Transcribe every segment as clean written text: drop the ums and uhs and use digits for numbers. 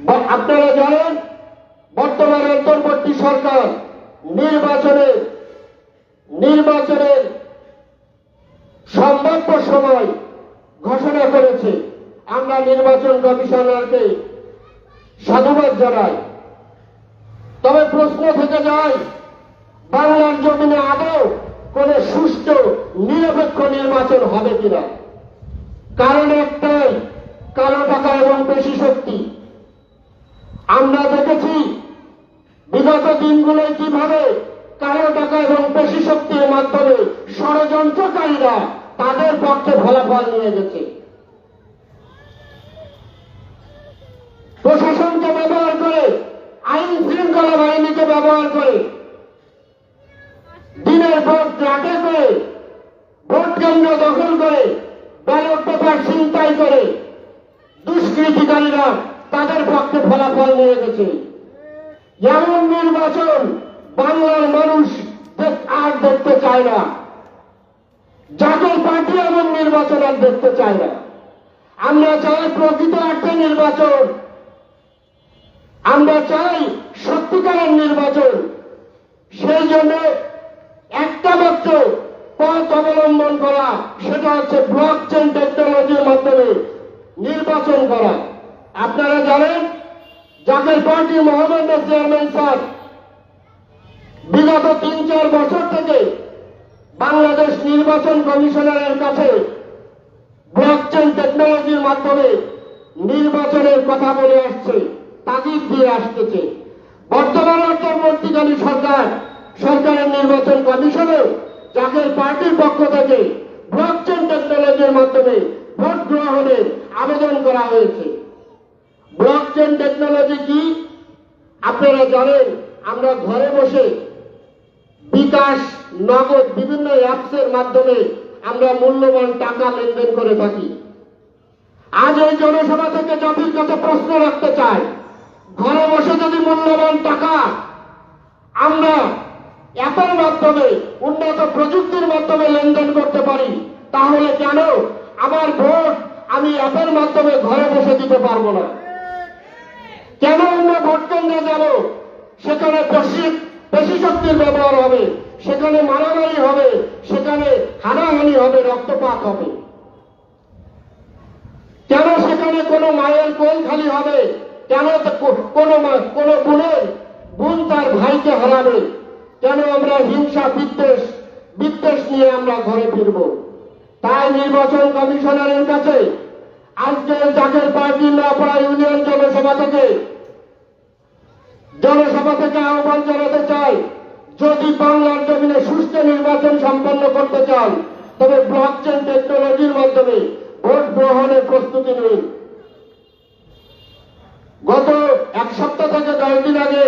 আপনারা জানেন বর্তমান অন্তর্বর্তী সরকার নির্বাচনের সম্ভাব্য সময় ঘোষণা করেছে। আমরা নির্বাচন কমিশনারকে সাধুবাদ জানাই। তবে প্রশ্ন থেকে যায়, বাংলার জমিনে আদৌ কোন সুষ্ঠু নিরপেক্ষ নির্বাচন হবে কিনা। কারণ একটাই, কালো টাকা এবং পেশি শক্তি। আমরা দেখেছি বিগত দিনগুলোয় কিভাবে কালো টাকা এবং পেশি শক্তির মাধ্যমে ষড়যন্ত্রকারীরা তাদের পক্ষে ফলাফল নিয়ে গেছে। প্রশাসনকে ব্যবহার করে, আইন শৃঙ্খলা বাহিনীকে ব্যবহার করে, দিনের ভোট রাতে করে, ভোট কেন্দ্র দখল করে, ব্যালট পেপার ছিনতাই করে দুষ্কৃতিকারীরা তাদের পক্ষে ফলাফল নিয়ে গেছে। এমন নির্বাচন বাংলার মানুষ আর দেখতে চায় না। জাতীয় পার্টি এমন নির্বাচন আর দেখতে চায় না। আমরা চাই প্রকৃত অর্থে নির্বাচন, আমরা চাই সত্যিকারের নির্বাচন। সেই জন্য একটা মাত্র পথ অবলম্বন করা, সেটা হচ্ছে ব্লক চেইন টেকনোলজির মাধ্যমে নির্বাচন করা। আপনারা জানেন জাতীয় পার্টি মহামান্য চেয়ারম্যান স্যার বিগত ৩-৪ বছর থেকে বাংলাদেশ নির্বাচন কমিশনারের কাছে ব্লক চেইন টেকনোলজির মাধ্যমে নির্বাচনের কথা বলে আসছে, তাগিদ দিয়ে আসতেছে। বর্তমান অন্তর্বর্তীকালীন সরকারের নির্বাচন কমিশনে জাতীয় পার্টির পক্ষ থেকে ব্লক চেইন টেকনোলজির মাধ্যমে ভোট গ্রহণের আবেদন করা হয়েছে। ব্লক চেইন টেকনোলজি কি আপনারা জানেন? আমরা ঘরে বসে বিকাশ, নগদ বিভিন্ন অ্যাপসের মাধ্যমে আমরা মূল্যবান টাকা লেনদেন করে থাকি। আজ এই জনসভা থেকে জাতির কাছে প্রশ্ন রাখতে চাই, ঘরে বসে যদি মূল্যবান টাকা আমরা অ্যাপের মাধ্যমে, উন্নত প্রযুক্তির মাধ্যমে লেনদেন করতে পারি, তাহলে কেন আমার ভোট আমি অ্যাপের মাধ্যমে ঘরে বসে দিতে পারবো না? কেন আমরা ভোট কেন্দ্রে যাব, সেখানে পেশি শক্তির ব্যবহার হবে, সেখানে মারামারি হবে, সেখানে হানাহানি হবে, রক্তপাত হবে? কেন সেখানে কোনো মায়ের কোল খালি হবে? কেন কোনো বোন তার ভাইকে হারাবে? কেন আমরা হিংসা বিদ্বেষ নিয়ে আমরা ঘরে ফিরব? তাই নির্বাচন কমিশনারের কাছে আজকে জাতীয় পার্টি নওপাড়া ইউনিয়ন জনসভা থেকে আহ্বান জানাতে চাই, যদি বাংলার জমিনে সুষ্ঠু নির্বাচন সম্পন্ন করতে চান, তবে ব্লক চেইন টেকনোলজির মাধ্যমে ভোট গ্রহণের প্রস্তুতি নিন। গত 1 সপ্তাহ থেকে 10 দিন আগে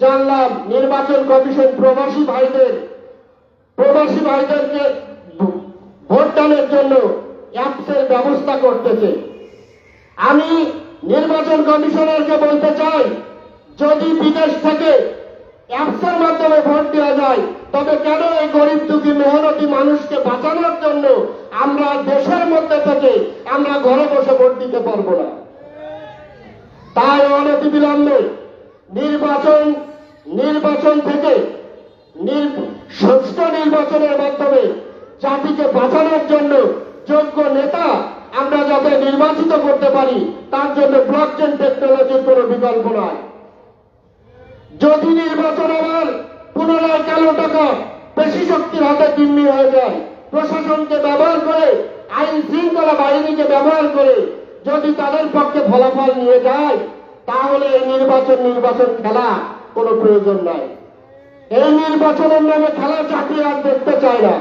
জানলাম নির্বাচন কমিশন প্রবাসী ভাইদেরকে ভোটদানের জন্য অ্যাপসের ব্যবস্থা করতেছে। আমি নির্বাচন কমিশনারকে বলতে চাই, যদি বিদেশ থেকে অ্যাপসের মাধ্যমে ভোট দেওয়া যায়, তবে কেন এই গরিব দুঃখী মেহনতি মানুষকে বাঁচানোর জন্য আমরা দেশের মধ্যে থেকে আমরা ঘরে বসে ভোট দিতে পারবো না? তাই অনতিবিলম্বে নির্বাচন থেকে সুষ্ঠু নির্বাচনের মাধ্যমে জাতিকে বাঁচানোর জন্য যোগ্য নেতা আমরা যাতে নির্বাচিত করতে পারি, তার জন্য ব্লক চেইন টেকনোলজির কোনো বিকল্প নয়। যদি নির্বাচন আবার পুনরায় কালো টাকা পেশি শক্তির হাতে জিম্মি হয়ে যায়, প্রশাসনকে ব্যবহার করে, আইন শৃঙ্খলা বাহিনীকে ব্যবহার করে যদি তাদের পক্ষে ফলাফল নিয়ে যায়, তাহলে এই নির্বাচন খেলা কোনো প্রয়োজন নাই। এই নির্বাচনের নামে খেলা চাকরি আর দেখতে চাই না।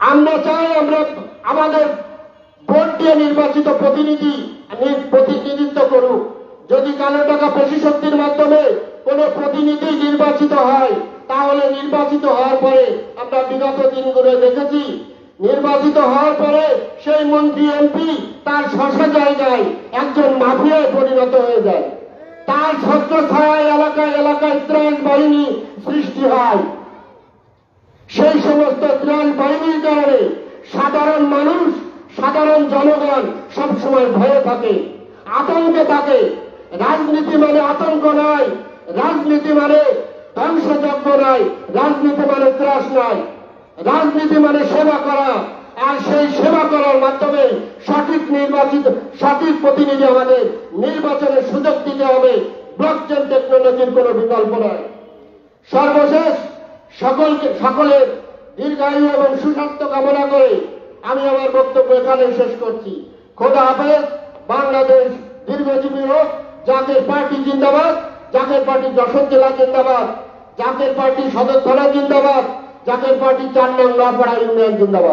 আমরা চাই আমরা আমাদের ভোট দিয়ে নির্বাচিত প্রতিনিধিত্ব করুক। যদি কালো টাকা পেশি শক্তির মাধ্যমে কোন প্রতিনিধি নির্বাচিত হয়, তাহলে নির্বাচিত হওয়ার পরে আমরা বিগত দিনগুলো দেখেছি, নির্বাচিত হওয়ার পরে সেই মন্ত্রী এমপি তার শশা জায়গায় একজন মাফিয়ায় পরিণত হয়ে যায়। তার ছত্রছায়ায় এলাকায় ত্রাণ বাহিনী সৃষ্টি হয়। সেই সমস্ত ত্রাণ বাহিনীর কারণে সাধারণ জনগণ সবসময় ভয়ে থাকে, আতঙ্ক সঙ্গে থাকে। রাজনীতি মানে আতঙ্ক নয়, রাজনীতি মানে ধ্বংসযজ্ঞ নয়, রাজনীতি মানে ত্রাস নয়, রাজনীতি মানে সেবা করা। আর সেই সেবা করার মাধ্যমে সঠিক সঠিক প্রতিনিধি আমাদের নির্বাচনের সুযোগ দিতে হবে। ব্লকচেন টেকনোলজির কোনো বিকল্প নয়। সর্বশেষ সকলের দীর্ঘায়ু এবং সুস্বাস্থ্য কামনা করে আমি আমার বক্তব্য এখানে শেষ করছি। খোদা হাফেজ। বাংলাদেশ দীর্ঘজীবী হোক। জাকের পার্টি জিন্দাবাদ, জাকের পার্টি যশোর জেলা জিন্দাবাদ, জাকের পার্টি সদর থানা জিন্দাবাদ, জাকের পার্টি 4 নং নোয়াপাড়া ইউনিয়ন জিন্দাবাদ।